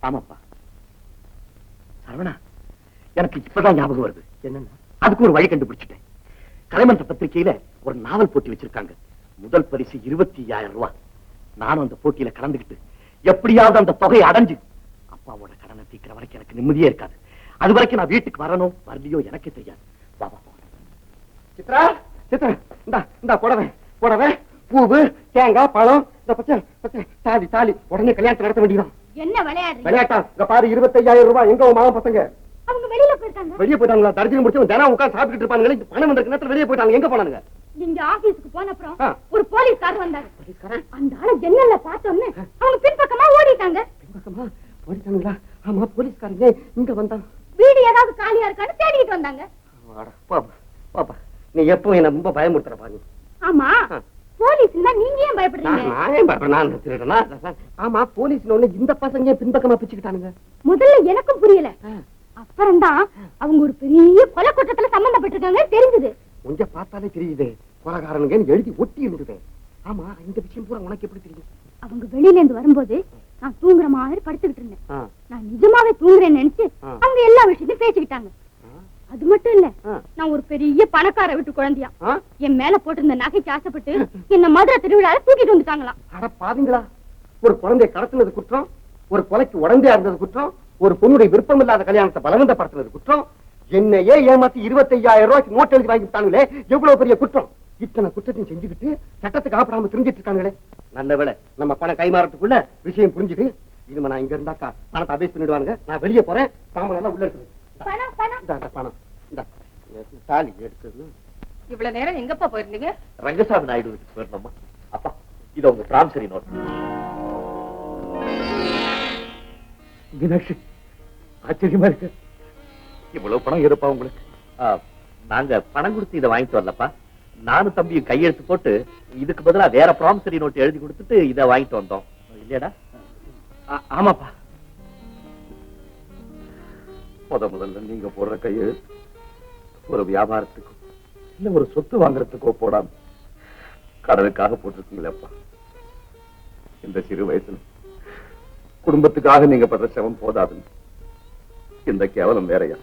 ஆமாப்பா. சரவணா, எனக்கு இப்பதான் ஞாபகம் வருது.
என்னன்னா
அதுக்கு ஒரு வழி கண்டுபிடிச்சிட்டேன். கலைமன்ற பத்திரிகையில ஒரு நாவல் போட்டி வச்சிருக்காங்க. முதல் பரிசு 25,000 ரூபாய். நானும் அந்த போட்டியில கலந்துகிட்டு எப்படியாவது அந்த தொகையை அடைஞ்சு அப்பாவோட கடனை தீக்கிற வரைக்கும் எனக்கு நிம்மதியே இருக்காது. அது வரைக்கும் நான் வீட்டுக்கு வரணும் வரலையோ எனக்கே தெரியாது. பாபா
சித்ரா, சித்ரா, இந்த புடவை, பூவு, தேங்காய், பழம், இந்த பச்சை தாலி தாலி உடனே கல்யாணத்தை நடத்த வேண்டியதான்.
என்ன விளையாடுறீங்க?
விளையாட்டா? இங்க பாரு, 25,000 ரூபாய். எங்க உன் மாமன் பசங்க?
அவங்க வெளியில போயிருக்காங்க.
வெளியே போயிட்டாங்களா? தரிசனம் முடிச்சு தினம் உட்கார்ந்து சாப்பிட்டுட்டு இருப்பானுங்களே. இந்த பணம் வந்த நேரத்துல வெளியே போயிட்டாங்க. எங்க போனானுங்க?
நீங்க ஆபீஸ்க்கு போன அப்புறம் ஒரு போலீஸ்காரர் வந்தாரு. அந்த ஆளு ஜன்னல்ல பார்த்தோன்னே அவங்க பின்பக்கமா ஓடிட்டாங்க.
பின்பக்கமா ஓடிட்டாங்களா? ஆமா, போலீஸ்காரங்க இங்க வந்தான்.
வீடு ஏதாவது காலியா இருக்கான்னு தேடிட்டு வந்தாங்க.
பாப்பா, நீ எப்பவும் என்ன ரொம்ப பயமுறுத்துற பாரு.
ஆமா, போலீஸ்னா நீங்க ஏன் பயப்படுறீங்க?
நான் ஏன் பயப்படுறேன்? ஆமா, போலீஸ் இந்த பசங்க பின்பக்கமா பிச்சுக்கிட்டானுங்க.
முதல்ல எனக்கும் புரியல. அப்புறம்தான் அவங்க ஒரு பெரிய கொலை குற்றத்துல சம்பந்தப்பட்டிருக்காங்க தெரிஞ்சது.
கொஞ்சம் பார்த்தாலே தெரியுது கொலைகாரனுங்கன்னு எழுதி ஒட்டி இருந்தது. ஆமா, இந்த விஷயம் பூரா உனக்கு எப்படி தெரியும்?
அவங்க வெளியில இருந்து வரும்போது நான் தூங்குற மாதிரி படுத்துக்கிட்டு இருந்தேன். நான் நிஜமாவே தூங்குறேன்னு நினைச்சு அவங்க எல்லா விஷயத்தையும் பேசிக்கிட்டாங்க. அது மட்டும் இல்ல, நான் ஒரு பெரிய பணக்கார வீட்டு குழந்தையா என் மேல போட்டிருந்த நகைக்கு ஆசைப்பட்டு என்ன மதுரை திருவிழால தூக்கிட்டு வந்துட்டாங்களாம்.
அட பாருங்களா, ஒரு குழந்தைய கடத்தினது குற்றம், ஒரு கொலைக்கு உடந்தையா இருந்தது குற்றம், ஒரு பொண்ணுடைய விருப்பம் இல்லாத கல்யாணத்தை பலவந்தப்படுத்தினது குற்றம், என்னையே ஏமாத்தி 25,000 ரூபாய்க்கு நோட் எழுதி வாங்கி விட்டாங்களே, எவ்வளவு பெரிய குற்றம். இத்தனை குற்றத்தையும் செஞ்சுக்கிட்டு சட்டத்துக்கு ஆப்படாம தெரிஞ்சிட்டு இருக்காங்களே. நல்ல வேளை நம்ம பணம் கைமாறதுக்குள்ள விஷயம் புரிஞ்சுது. இனிமே நான் இங்க இருந்தாக்கா பணத்தை அபேஸ் பண்ணிடுவானுங்க. நான் வெளியே போறேன், சாமான் எல்லாம் உள்ள இருக்குது. பணம் இந்த தாலி எடுத்து.
இவ்வளவு நேரம் எங்கப்பா போயிருந்தீங்க?
ரங்கசாமி நாயுடு வீட்டுக்கு போயிருந்தோம்மா. அப்பா, இது உங்க பிராமிசரி நோட்.
மீனாட்சி, ஆச்சரியமா இருக்கு.
இவ்வளவு பணம் இருப்பா உங்களுக்கு? நாங்க பணம் கொடுத்து இதை வாங்கிட்டு வரலப்பா. நானும் தம்பியும் கையெழுத்து போட்டு இதுக்கு பதிலா வேற ப்ராமிசரி நோட் எழுதி கொடுத்துட்டு இதை வாங்கிட்டு வந்தோம் இல்லையாடா?
ஆமாப்பா.
முதல்ல நீங்க போடுற கையெழுத்து ஒரு வியாபாரத்துக்கோ இல்ல ஒரு சொத்து வாங்குறதுக்கோ போடாம கடனுக்காக போட்டிருக்கீங்களேப்பா. இந்த சிறு வயசுல குடும்பத்துக்காக நீங்க படுற சிரமம் போதாதுன்னு இந்த கேவலம் வேறையா?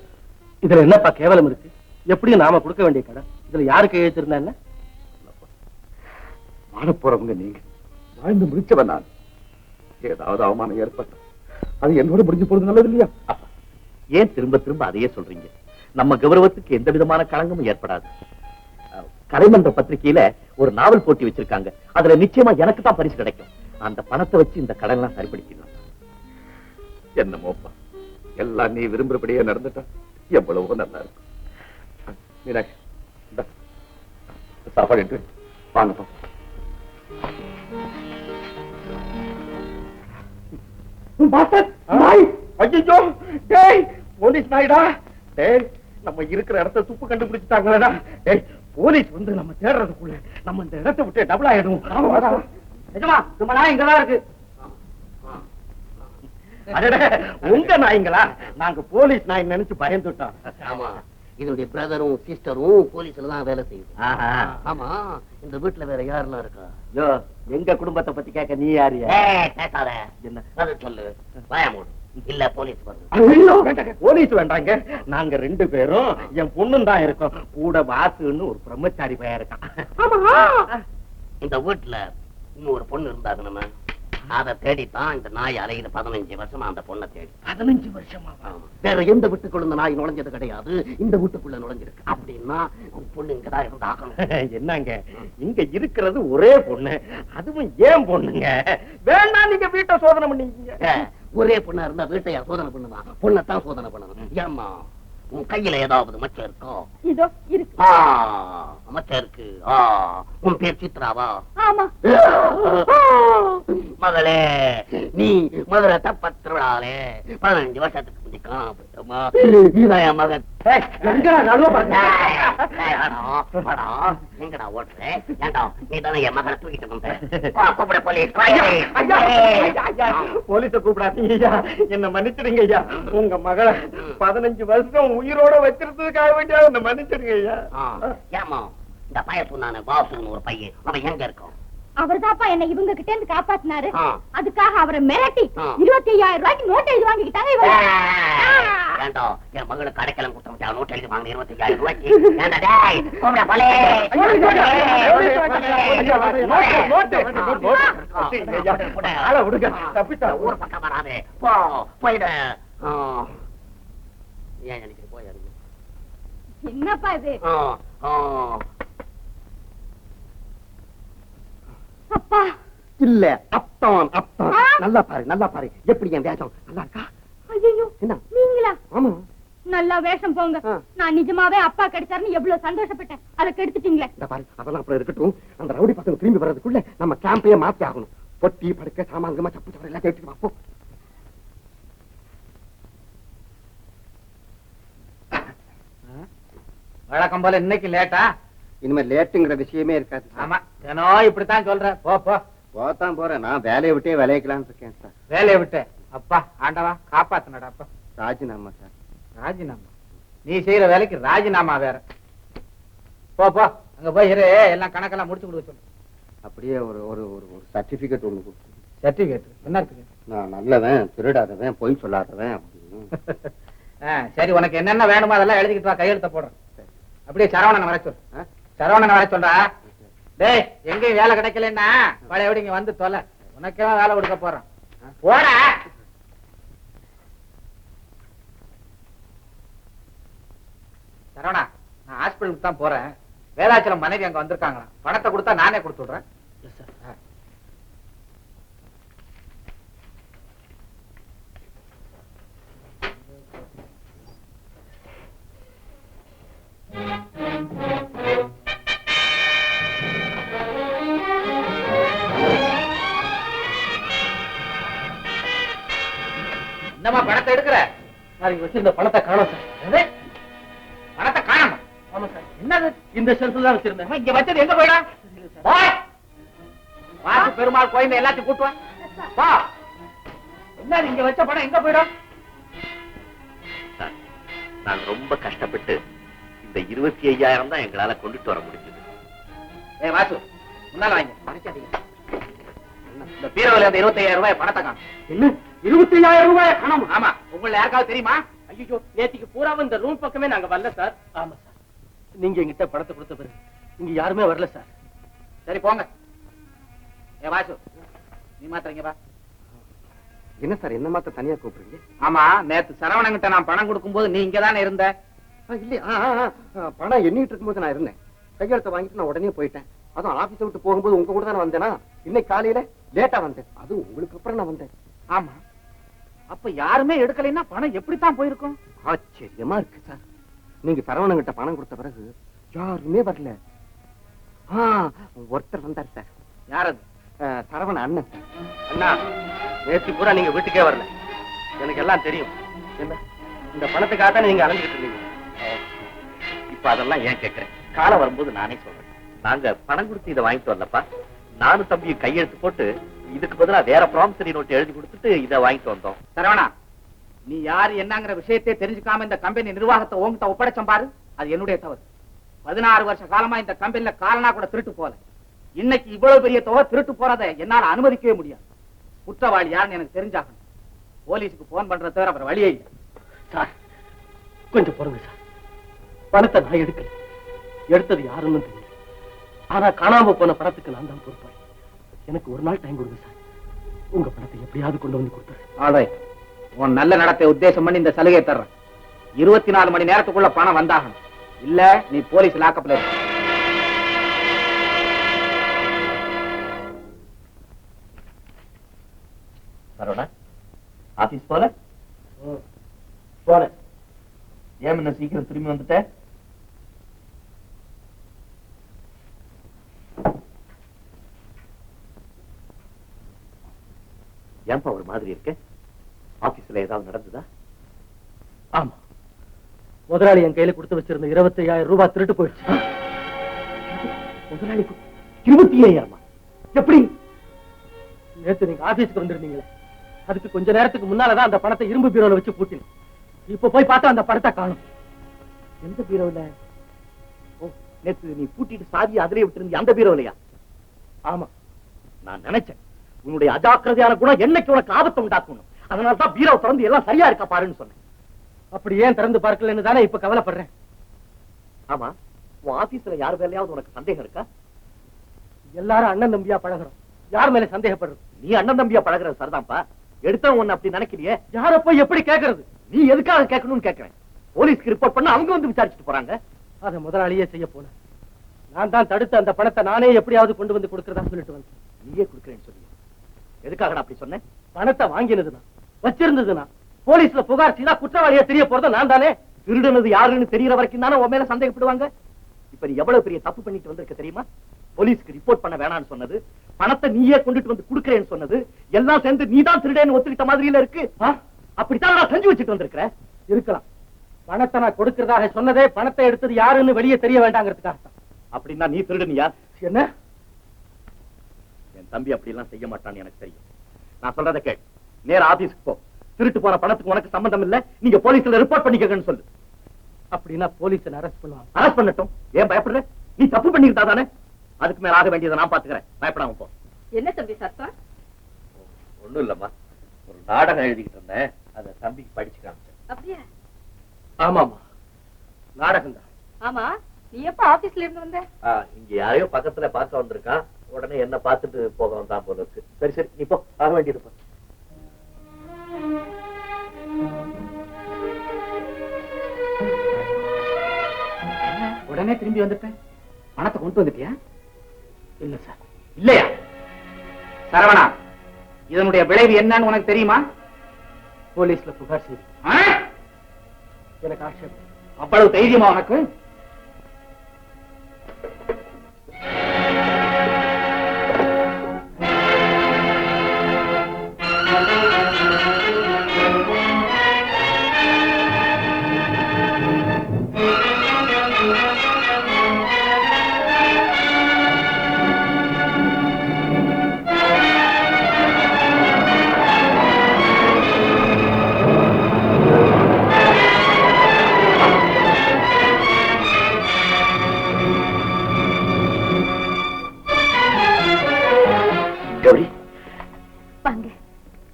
இதுல என்னப்பா கேவலம் இருக்கு? எப்படியும் நாம கொடுக்க வேண்டிய கடன் இதுல யாருக்கு எழுதிருந்தா என்ன?
வாழ போறவங்க நீங்க, வாழ்ந்து முடிச்சவன் நான். ஏதாவது அவமானம் ஏற்பட்ட அது என்னோட முடிஞ்சு போறது நல்லது இல்லையா? அப்பா, ஏன் திரும்ப திரும்ப அதையே சொல்றீங்க? நம்ம கௌரவத்துக்கு எந்த விதமான களங்கமும் ஏற்படாது. கலைமன்ற பத்திரிகையில ஒரு நாவல் போட்டி வச்சிருக்காங்க. அதுல நிச்சயமா எனக்கு தான் பரிசு கிடைக்கும். அந்த பணத்தை வச்சு இந்த கடன் எல்லாம் சரிப்படுத்திடலாம். என்னமோப்பா, எல்லாம் நீ விரும்புறபடியே நடந்துட்டா எவ்வளவோ நல்லா இருக்கும். மீனாட்சி, சாப்பாடு எடுத்து வாங்கப்பா. ஐயோ, டேய் போலீஸ் நாயுடா, டேய் நம்ம இருக்கிற இடத்த துப்பு கண்டுபிடிச்சிட்டாங்களா? டேய், போலீஸ் வந்து நம்ம தேடுறதுக்குள்ள நம்ம இந்த இடத்தை விட்டு டபுள் ஆயிடும்.
நிஜமா நம்ம நாய் இங்கதான் இருக்கு.
உங்க நாய்ங்களா? நாங்க போலீஸ் நாய் நினைச்சு பயந்துட்டோம்.
ஆமா, இதனுடைய பிரதரும் சிஸ்டரும் போலீஸ்ல தான் வேலை செய்யுது. ஆமா, இந்த வீட்டுல வேற யாரெல்லாம் இருக்கா?
எங்க குடும்பத்தை பத்தி கேட்க நீ யாரு?
பேசாத, என்ன அதை சொல்லு. பயமூடு, இல்ல போலீஸ்
வருது. போலீஸ் வேண்டாங்க, நாங்க 2 பேரும் என் பொண்ணும் தான் இருக்கோம். கூட வாசுன்னு ஒரு பிரம்மச்சாரி பையன் இருக்கான்.
இந்த வீட்டுல இன்னும் ஒரு பொண்ணு இருந்தாங்க. நம்ம அதை தேடித்தான் இந்த நாய் அலையில 15 வருஷமா அந்த பொண்ணை தேடி.
15 வருஷமா?
வேற எந்த வீட்டுக்குள்ள இந்த நாய் நுழைஞ்சது கிடையாது, இந்த வீட்டுக்குள்ள நுழைஞ்சிருக்கு. அப்படின்னா பொண்ணு இங்கதான் இருந்தாகணும்.
என்னங்க, இங்க இருக்கிறது ஒரே பொண்ணு, அதுவும் ஏன் பொண்ணுங்க? வேண்டாம், நீங்க வீட்டை சோதனை பண்ணீங்க.
ஒரே பொண்ணா இருந்தா வீட்டையா சோதனை பண்ணுவான்? பொண்ணத்தான் சோதனை பண்ணணும். ஏம்மா, உன் கையில ஏதாவது மச்சம் இருக்கோ?
இதோ இருக்கு.
மச்சம் இருக்கு. உன் பேர் சித்ராவா?
ஆமா.
மகளே, நீ மதுரை தப்பத்திருவிழாலே 15 வருஷத்துக்கு முந்தி
நீதான் என் மகன்.
எங்கடா நடுவ பாருங்க.
எங்கடா ஓட்டுறேன்? ஏண்டா நீ தானே என் மகனை தூக்கிட்டு வந்த? கூப்பிட போலீஸ்.
போலீஸ கூப்பிடாதீங்க ஐயா, என்ன மன்னிச்சிடுங்க ஐயா. உங்க மகளை 15 வருஷம் உயிரோட வச்சிருந்ததுக்காக வேண்டியா என்ன மன்னிச்சிடுங்க ஐயா.
ஏமா இந்த பையன் நானு பாசுன்னு ஒரு பையன், அவன் எங்க இருக்கும்?
அவர்தாப்பா என்ன இவங்க கிட்ட இருந்து காப்பாத்தினாரு. அதுக்காக அவரை மிரட்டி 25,000 ரூபாய்க்கு நோட் எழுதி வாங்கிக்கிட்டாங்க இவங்க.
ஏண்டா என் மகளை கடைக்கெல்லாம் கொடுத்த நோட் எழுதி வாங்க 25,000 ரூபாய்க்கு. ஏண்டா டேய் கூப்பிட போலீஸ். ஊர் பக்கம் வராது, போயிடு. ஏன் எனக்கு போய்
என்னப்பா இது? அப்பா
இல்ல அத்தான் அத்தான். நல்லா பாரு நல்லா பாரு, எப்படி என் வேஷம் நல்லா இருக்கா?
ஐயோ
என்ன
நீங்களா?
ஆமா
நல்லா வேஷம் போங்க. நான் நிஜமாவே அப்பா கிடைச்சாருன்னு எவ்வளவு சந்தோஷப்பட்டேன், அதை கெடுத்துட்டீங்களே.
இந்த பாரு அதெல்லாம் அப்புறம் இருக்கட்டும். அந்த ரவுடி பசங்க திரும்பி வர்றதுக்குள்ள நம்ம கேம்பையே மாத்தி ஆகணும். பொட்டி படுக்க சாமான்கமா சப்பு சவர எல்லாம் எடுத்துட்டு வா போ.
வழக்கம் போல இன்னைக்கு லேட்டா?
இனிமே லேட்டுங்கிற விஷயமே இருக்காது.
ஆமா தினம் இப்படித்தான் சொல்ற. போ போ
போத்தான் போறேன். நான் வேலையை விட்டே விளையாக்கலான்னு இருக்கேன் சார்.
வேலையை விட்டு? அப்பா ஆண்டவா காப்பாத்துனடா. அப்பா
ராஜினாமா சார்.
ராஜினாமா? நீ செய்யற வேலைக்கு ராஜினாமா வேற? போ போ அங்க போய் இரு, எல்லாம் கணக்கெல்லாம் முடிச்சு கொடுக்க சொல்லு.
அப்படியே ஒரு ஒரு ஒரு சர்டிபிகேட் ஒண்ணு கொடுத்து.
சர்டிபிகேட் என்னத்துக்கு?
நான் நல்லவன், திருடாதவன், பொய் சொல்லாதவன் அப்படின்னு.
சரி உனக்கு என்னென்ன வேணுமோ அதெல்லாம் எழுதிக்கிட்டு வா, கையெழுத்த போடுறேன். அப்படியே சரவணன் வர சொல். சரவணன் வர சொல்றா. டேய் எங்கேயும் வேலை கிடைக்கலன்னா பழைய எப்படி இங்க வந்து தொலை, உனக்கே வேலை கொடுக்க போறேன். போட சரவணா, நான் ஹாஸ்பிட்டலுக்கு தான் போறேன். வேலாச்சலம் மனைவி அங்க வந்திருக்காங்களா, பணத்தை கொடுத்தா நானே கொடுத்து விடுறேன். என்னமா பணத்தை எடுக்கிற?
நாளைக்கு வச்சிருந்த பணத்தை காணோம் சார்.
பணத்தை காணோம்?
ஆமா சார்.
என்னது?
இந்த ஷெல்ஃப்ல தான் வச்சிருந்தேன்.
இங்க வச்சது எங்க போயிடும்? வாசு பெருமாள் கோயில் எல்லாத்தையும் கூட்டுவா. வா. என்ன இங்க வச்ச பணம் எங்க போயிடும்?
நான் ரொம்ப கஷ்டப்பட்டு இந்த 25,000 தான் எங்களால கொண்டுட்டு வர முடிஞ்சது.
ஏ வாசு, முன்னால வாங்க. இந்த பீரோல அந்த 25,000 ரூபாய் பணத்தை காணும்.
என்ன 25,000 ரூபாய் காணோம்?
ஆமா. உங்களை யாருக்காவது தெரியுமா?
ஐயோ நேத்திக்கு பூராவும் இந்த ரூம் பக்கமே நாங்க வரல சார். ஆமா சார். நீங்க எங்கிட்ட பணத்தை கொடுத்த பிறகு இங்க யாருமே வரல சார்.
சரி போங்க. ஏ வாசு, நீ மாத்திரம் இங்க வா.
என்ன சார் என்ன மாத்த தனியா கூப்பிடுறீங்க?
ஆமா, நேத்து சரவணங்கிட்ட நான் பணம் கொடுக்கும்போது நீ இங்கதானே இருந்த?
இல்லையா, பணம் எண்ணிட்டு இருக்கும்போது நான் இருந்தேன். கையெழுத்தை வாங்கிட்டு நான் உடனே போயிட்டேன். அதுவும் ஆபீஸை விட்டு போகும்போது உங்க கூட தானே வந்தேனா. இன்னைக்கு காலையில லேட்டா வந்தேன். அது உங்களுக்கு அப்புறம் நான் வந்தேன்.
ஆமா. அப்ப யாருமே எடுக்கலைன்னா பணம் எப்படித்தான் போயிருக்கும்?
ஆச்சரியமா இருக்கு சார். நீங்க சரவணங்கிட்ட பணம் கொடுத்த பிறகு யாருமே வரல. ஒருத்தர் வந்தார் சார்.
யார் அது?
சரவண அண்ணன்.
அண்ணா நேற்று பூரா நீங்க வீட்டுக்கே வரல, எனக்கு எல்லாம் தெரியும். என்ன இந்த பணத்துக்காக தான் நீங்க அலைஞ்சிட்டு இருந்தீங்க.
இப்ப அதெல்லாம் ஏன் கேட்கிறேன்? காலம் வரும்போது நானே சொல்றேன். நாங்க பணம் கொடுத்து இதை வாங்கிட்டு வரலப்பா. நானும் தம்பியும் கையெழுத்து போட்டு இதுக்கு பதிலா வேற ப்ராமிசரி நோட் எழுதி கொடுத்துட்டு இதை வாங்கிட்டு வந்தோம்.
சரவணா, நீ யாரு என்னங்கிற விஷயத்தை தெரிஞ்சுக்காம இந்த கம்பெனி நிர்வாகத்தை உங்ககிட்ட ஒப்படைச்சம் பாரு, அது என்னுடைய தவறு. 16 வருஷ காலமா இந்த கம்பெனில காலனா கூட திருட்டு போல. இன்னைக்கு இவ்வளவு பெரிய தொகை திருட்டு போறதை என்னால அனுமதிக்கவே முடியாது. குற்றவாளி யாருன்னு எனக்கு தெரிஞ்சாகணும். போலீஸுக்கு போன் பண்றத தவிர அப்புறம் வழியே இல்லை.
சார் கொஞ்சம் பொறுங்க சார். பணத்தை நான் எடுக்கல, எடுத்தது யாருன்னு தெரியல. ஆனா காணாம போன பணத்துக்கு நான் தான் பொறுப்பாளி. எனக்கு ஒரு நாள் டைம் கொடுங்க சார். உங்க பணத்தை எப்படியாவது கொண்டு வந்து கொடுத்துறேன்.
ஆல்ரைட், உன் நல்ல நடத்தை உத்தேசம் பண்ணி இந்த சலுகை தர்றேன். 24 மணி நேரத்துக்குள்ள பணம் வந்தாகணும். இல்ல நீ போலீஸ் லாக்கப்ல இருக்க.
சரவணா, ஆபீஸ் போல
போறேன்.
ஏன் என்ன சீக்கிரம் திரும்பி வந்துட்ட? ஏன்பா ஒரு மாதிரி இருக்கு? ஆபீஸ்ல ஏதாவது நடந்ததா?
ஆமா, முதலாளி என் கையில கொடுத்து வச்சிருந்த 25,000 ரூபாய் திருட்டு போயிடுச்சு.
முதலாளி 25,000? எப்படி?
நேத்து நீங்க ஆபீஸ்க்கு வந்திருந்தீங்களே, அதுக்கு கொஞ்ச நேரத்துக்கு முன்னாலதான் அந்த பணத்தை இரும்பு பீரோல வச்சு பூட்டினேன். இப்ப போய் பார்த்தா அந்த பணத்தை காணும்.
எந்த பீரோல? நேத்து நீ பூட்டிட்டு சாவி அதிலே விட்டு அந்த பீரோலையா?
ஆமா,
நான் நினைச்சேன் உன்னுடைய அஜாக்கிரதையான குணம் என்னைக்கு உனக்கு ஆபத்தை உண்டாக்கணும். அதனாலதான் பீரோ திறந்து எல்லாம் சரியா இருக்கா பாருன்னு சொன்னேன்.
அப்படி ஏன் திறந்து பார்க்கலன்னு தானே இப்ப கவலைப்படுறேன்.
ஆமா, உன் ஆபீஸ்ல யார் வேலையாவது உனக்கு சந்தேகம் இருக்கா?
எல்லாரும் அண்ணன் தம்பியா பழகுறோம், யார் மேல சந்தேகப்படுறது?
நீ அண்ணன் தம்பியா பழகுறது சரிதான்ப்பா. எடுத்த உன்னை அப்படி நினைக்கிறியே.
யார போய் எப்படி கேட்கறது?
நீ எதுக்காக கேட்கணும்னு கேட்கிறேன். போலீஸ்க்கு ரிப்போர்ட் பண்ண அவங்க வந்து விசாரிச்சுட்டு போறாங்க.
அதை முதலாளியே செய்ய போன. நான் தான் தடுத்து அந்த பணத்தை நானே எப்படியாவது கொண்டு வந்து கொடுக்கறதா சொல்லிட்டு வந்தேன்.
நீயே கொடுக்கறேன்னு சொல்லி எதுக்காக அப்படி சொன்னேன்?
பணத்தை வாங்கினதுனா, வச்சிருந்ததுனா, போலீஸ்ல புகார் செய்தா குற்றவாளியா தெரிய போறது நான் தானே.
திருடுனது யாருன்னு தெரியற வரைக்கும் தானே உன் மேல சந்தேகப்படுவாங்க. இப்ப நீ எவ்வளவு பெரிய தப்பு பண்ணிட்டு வந்திருக்க தெரியுமா? போலீஸ்க்கு ரிப்போர்ட் பண்ண வேணாம்னு சொன்னது, பணத்தை நீயே கொண்டுட்டு வந்து கொடுக்கறேன்னு சொன்னது, எல்லாம் சேர்ந்து நீ தான் திருடேன்னு ஒத்துக்கிட்ட மாதிரியில இருக்கு. அப்படித்தான் நான் செஞ்சு வச்சுட்டு வந்திருக்கிறேன்.
இருக்கலாம். பணத்தை நான் கொடுக்கறதாக சொன்னதே பணத்தை எடுத்தது யாருன்னு வெளியே தெரிய வேண்டாங்கிறதுக்காக.
அப்படின்னா நீ திருடுனியா?
என்ன?
என் தம்பி அப்படி எல்லாம் செய்ய மாட்டான்னு எனக்கு தெரியும். நான் சொல்றதை கேள். நேர ஆபீஸ்க்கு போ. திருட்டு போன பணத்துக்கு உனக்கு சம்பந்தம் இல்ல, நீங்க போலீஸ்ல ரிப்போர்ட் பண்ணிக்கன்னு சொல்லு.
அப்படின்னா போலீஸ் அரெஸ்ட் பண்ணுவாங்க.
அரெஸ்ட் பண்ணட்டும். ஏன் பயப்படுற? நீ தப்பு பண்ணிருந்தா தானே. அதுக்கு மேல ஆக வேண்டியதை நான் பாத்துக்கிறேன். பயப்படாம போ.
என்ன தம்பி சத்தம்?
ஒண்ணும் இல்லம்மா, ஒரு நாடகம் எழுதிக்கிட்டு இருந்தேன், அதை தம்பிக்கு படிச்சு காமிச்சேன்.
அப்படியா?
ஆமாமா, நாடகம் தான்.
ஆமா, நீ எப்ப ஆபீஸ்ல இருந்து வந்த?
இங்க யாரையோ பக்கத்துல பார்க்க வந்திருக்கான். உடனே என்ன பார்த்துட்டு போக வந்தான் போல இருக்கு. சரி சரி, நீ போ, ஆக வேண்டியது போ.
உடனே திரும்பி வந்துட்டேன். பணத்தை கொண்டு வந்துட்டியா?
இல்ல சார்.
இல்லையா? சரவணா, இதனுடைய விளைவு என்னன்னு உனக்கு தெரியுமா?
போலீஸ்ல புகார் செய்து எனக்கு ஆட்சேபம்.
அவ்வளவு தைரியமா உனக்கு?
வாங்க,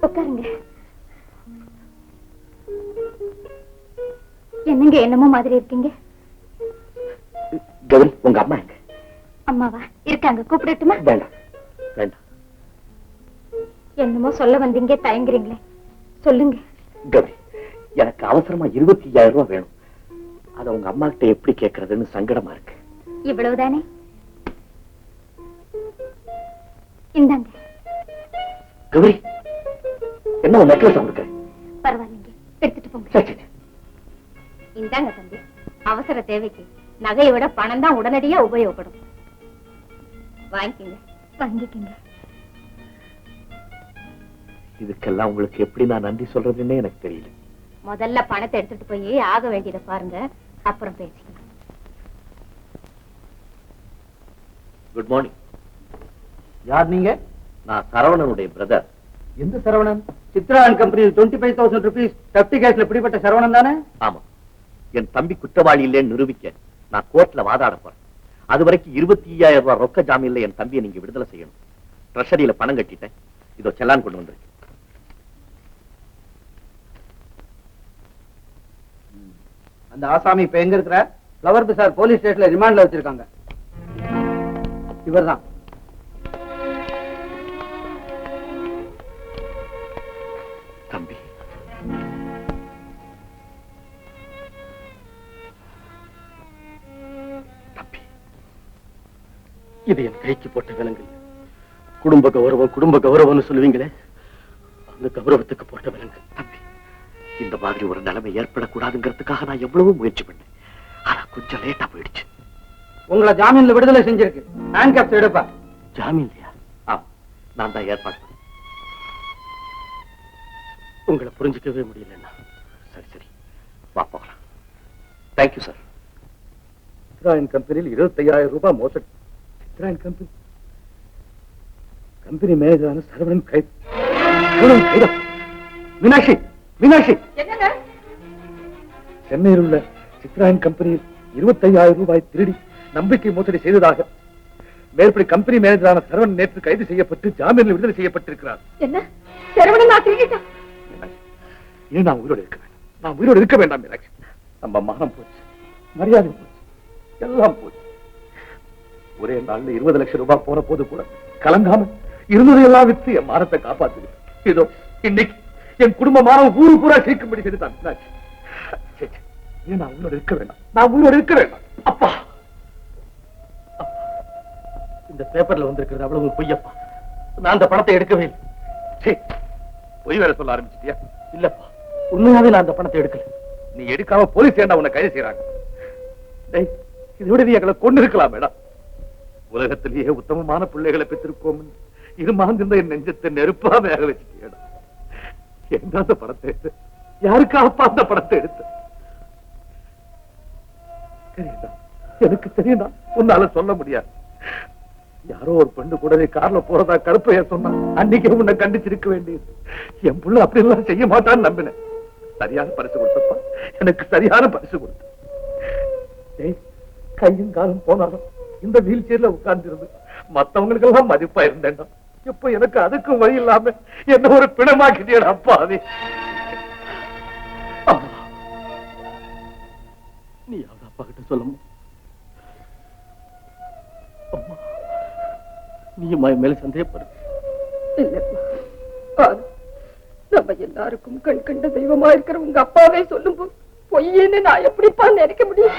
உட்காருங்க. என்னங்க என்னமோ மாதிரி இருக்கீங்க?
கௌரி, உங்க அம்மா எங்க?
அம்மாவா? இருக்காங்க, கூப்பிடட்டுமா?
வேண்டாம் வேண்டாம்.
என்னமோ சொல்ல வந்தீங்க, தயங்குறீங்களே, சொல்லுங்க.
கௌரி, எனக்கு அவசரமா 25,000 ரூபாய் வேணும். அத உங்க அம்மா கிட்ட எப்படி கேட்கறதுன்னு சங்கடமா இருக்கு.
இவ்வளவுதானே? இந்தாங்க.
கௌரி, என்ன உன் நெக்லஸ் கொடுக்குறேன்?
பரவாயில்லைங்க, எடுத்துட்டு போங்க.
சரி சரி.
இந்தாங்க தம்பி, அவசர தேவைக்கு நகையை விட பணம் தான் உடனடியா உபயோகப்படும். வாங்கிக்கங்க.
வாங்கிக்கங்க.
இதுக்கெல்லாம் உங்களுக்கு எப்படி நான் நன்றி சொல்றதுன்னே எனக்கு தெரியல.
முதல்ல பணத்தை எடுத்துட்டு போய் ஆக வேண்டியதை பாருங்க, அப்புறம் பேசிக்கலாம்.
Good morning.
யார் நீங்க?
நான் சரவணனுடைய பிரதர்.
எந்த Saravanan? Chitra and company 25,000 rupees Tapti கேஸ்ல பிடிப்பட்ட சரவணன் தானே?
ஆமா, என் தம்பி குற்றவாளி இல்லைன்னு நிரூபிக்க நான் கோர்ட்ல வாதாட போறேன். அது வரைக்கும் 25,000 ரூபாய் ரொக்க ஜாமீன்ல என் தம்பியை நீங்க விடுதலை செய்யணும். ட்ரெஷரியில பணம் கட்டிட்டேன், இதோ செல்லான் கொண்டு வந்திருக்கேன்.
அந்த ஆசாமி இப்ப எங்க இருக்கிற? ஃப்ளவர் பஜார் போலீஸ் ஸ்டேஷன்ல ரிமாண்ட்ல வச்சிருக்காங்க. இவர்தான்.
தம்பி,
தம்பி, இது என் கைக்கு போட்ட விலங்கு. குடும்ப கௌரவம்னு சொல்லுவீங்களே, அந்த கௌரவத்துக்கு போட்ட விலங்கு.
தம்பி, இந்த மாதிரி ஒரு நிலைமை ஏற்படக்கூடாதுங்கிறதுக்காக நான் எவ்வளவோ முயற்சி பண்ணேன். ஆனா கொஞ்சம் லேட்டா போயிடுச்சு.
உங்களை ஜாமீன்ல விடுதலை செஞ்சிருக்கு. ஹேண்ட் கேப்ஸ் எடுப்பா.
ஜாமீன்லையா?
ஆமா, நான் தான் ஏற்பாடு பண்ணேன்.
உங்களை புரிஞ்சுக்கவே முடியலன்னா.
சரி சரி, வா போகலாம். Thank you sir.
சித்ராயன் கம்பெனியில் 25,000 ரூபாய் மோசடி. சித்ராயன் கம்பெனி மேனேஜரான சரவணன் கைது. மீனாட்சி, மீனாட்சி, சென்னையில் உள்ள சித்ராயன் கம்பெனியில் 25,000 ரூபாய் திருடி நம்பிக்கை மோசடி செய்ததாக மேற்படி கம்பெனி மேனேஜரான சரவணன் நேற்று கைது செய்யப்பட்டு ஜாமீனில் விடுதலை செய்யப்பட்டிருக்கிறார்.
என்ன சரவணன்
ஏன் நான் உயிரோடு இருக்க வேண்டாம்? நான் உயிரோடு இருக்க வேண்டாம் மீனாட்சி. நம்ம மானம் போச்சு, மரியாதை போச்சு, எல்லாம் போச்சு. ஒரே நாள்ல 20 லட்சம் ரூபாய் போன போது கூட கலங்காம இருந்ததையெல்லாம் வித்து என் மானத்தை காப்பாத்து. இதோ இன்னைக்கு என் குடும்ப மானம் ஊரு பூரா சீக்கும்படி செய்துதான் மீனாட்சி. ஏன் நான் உயிரோடு இருக்க வேண்டாம்? நான் உயிரோடு இருக்க வேண்டாம். அப்பா,
இந்த பேப்பர்ல வந்திருக்கிறது அவ்வளவு பொய்யப்பா. நான் அந்த பணத்தை எடுக்கவே இல்லை.
பொய் வேற சொல்ல ஆரம்பிச்சிட்டியா?
இல்லப்பா, உண்மையாவே நான் அந்த பணத்தை எடுக்கல.
நீ எடுக்காம போலீஸ் ஏண்டா உன்னை கைது செய்யறாங்க? இதோட நீ எங்களை கொண்டு இருக்கலாம் மேடம். உலகத்திலேயே உத்தமமான பிள்ளைகளை பெற்றிருக்கோம். இது மாந்திருந்த என் நெஞ்சத்தை நெருப்பா வேக வச்சுட்டியடா. எந்த அந்த படத்தை எடுத்து யாருக்காப்பா அந்த படத்தை எடுத்து? எனக்கு தெரியுதா, உன்னால சொல்ல முடியாது. யாரோ ஒரு பெண்ணு கூட கார்ல போறதா கருப்பைய சொன்னா அன்னைக்கு உன்னை கண்டிச்சிருக்க வேண்டியது. என் புள்ள அப்படி எல்லாம் செய்ய மாட்டான்னு நம்பினேன். சரியான பரிசு கொடுத்தப்பா, எனக்கு சரியான பரிசு கொடுத்த. கையும் காலம் போனாலும் இந்த வீல் சேர்ல உட்கார்ந்து இருந்து மத்தவங்களுக்கு எல்லாம் மதிப்பா இருந்தேன்டா. இப்ப எனக்கு அதுக்கும் வழி இல்லாம என்ன ஒரு பிணமாக்கிட்டேன். அப்பா
நீ அவ அப்பா கிட்ட சொல்லணும். நீ மேல சந்தேகப்படு.
நம்ம எல்லாருக்கும் கண் கண்ட தெய்வமா இருக்கிற உங்க அப்பாவே சொல்லும் போது பொய்யன்னு நான் எப்படிப்பா நினைக்க முடியும்?